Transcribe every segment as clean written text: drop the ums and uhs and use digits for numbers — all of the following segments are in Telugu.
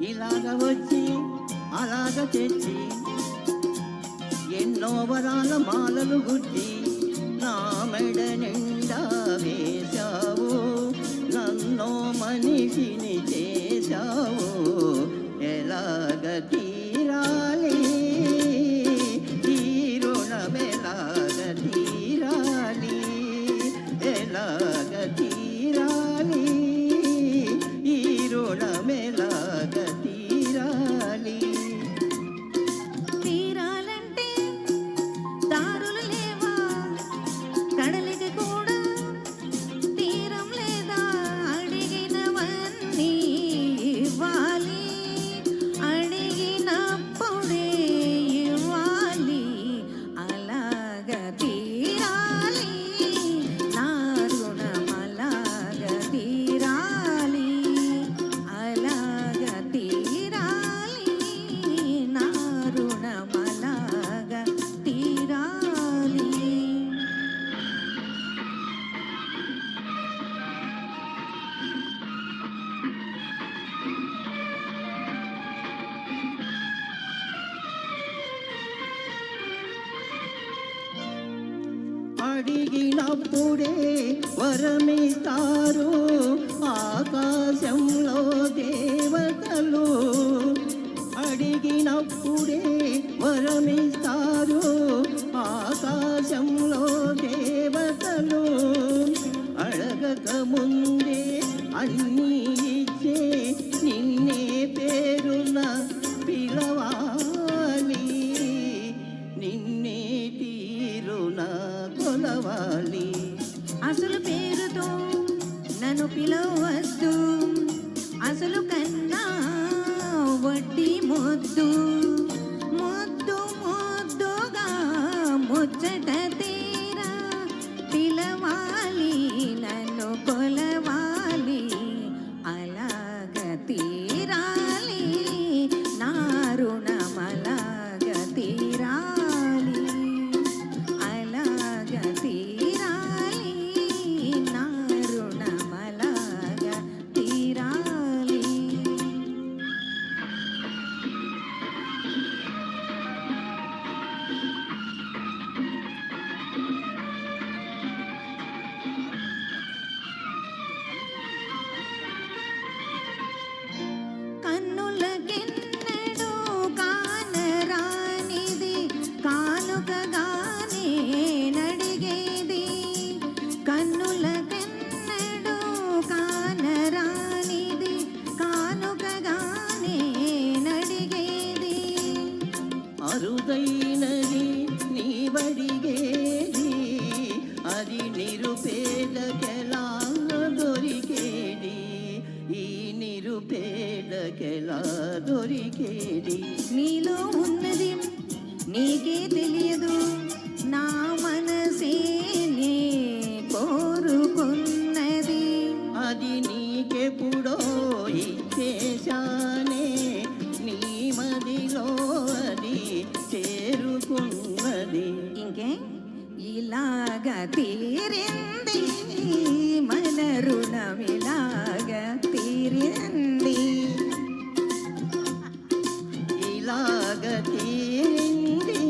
ఇలాగ వచ్చి అలాగ తెచ్చి ఎన్నో వరాల మాలలు గుచ్చి నా మెడ నిండా వేశావు, నన్నో మనిషిని చేశావు. ఎలాగ తీరాలి ఈ రుణమెలాగ తీరాలి, ఎలాగ తీరాలి ఈ రుణమెలాగ తీరాలి. తీరాలంటే దారులు లేవా, కడలికి కూడా తీరం లేదా, అడిగినవన్నీ ఇవ్వాలి, అడిగినప్పుడే ఇవ్వాలి. అలాగ తీరాలి నా రుణం, అలాగ తీరాలి, అలాగ తీరాలి నా రుణం, అలాగ తీరాలి. అడిగినప్పుడే వరమిస్తారు ఆకాశంలో దేవతలు, అడిగినప్పుడే వరమిస్తారు ఆకాశంలో దేవతలు. అడగక ముందే అన్నీ ఇచ్చే నిన్నే పేరున పిలవాలి, నిన్నే తీరున కొలవాలి. అసలు పేరుతో నన్ను పిలవద్దు, అసలు కన్నా వడ్డీ మొద్దు, మొద్దు మొద్దుగా ముచ్చట తీరా పిలవాలి, నన్ను కొలవాలి. అలాగ తీరాలి నా రుణం, అలాగ తీరాలి, అలాగ తీరాలి నా రుణం, అలాగ తీరాలి. కన్నులకెన్నడూ కానరానిది కానుకగానే నడిగేది, కన్నులకెన్నడూ కానరానిది కానుకగానే నడిగేది. అరుదైనది నీవడిగేది, అది నిరుపేదకెలా దొరికేది, ఈ నిరుపేదకెలా దొరికేది. నీలో ఉన్నది నీకే తెలియదు, నా మనసే నీ కోరుకున్నది. అది నీకెప్పుడో ఇచ్చేశానే, నీ మదిలో అది చేరుకున్నది. ఇంకే ఇలాగ తీరింది మన రుణం, ఇలాగ తీరింది. ఇలాగ తీరింది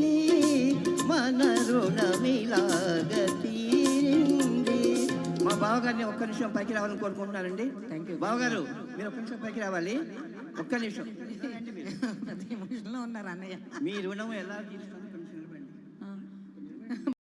మన రుణం, ఇలాగ తీరింది. మా బావగారిని ఒక్క నిమిషం పైకి రావాలని కోరుకుంటున్నానండి. థ్యాంక్ యూ బావగారు, మీరు ఒక్క నిమిషం పైకి రావాలి, ఒక్క నిమిషం. ప్రతి నిమిషంలో ఉన్నారు అన్నయ్య. మీ రుణం ఎలా తీరుస్తుంది?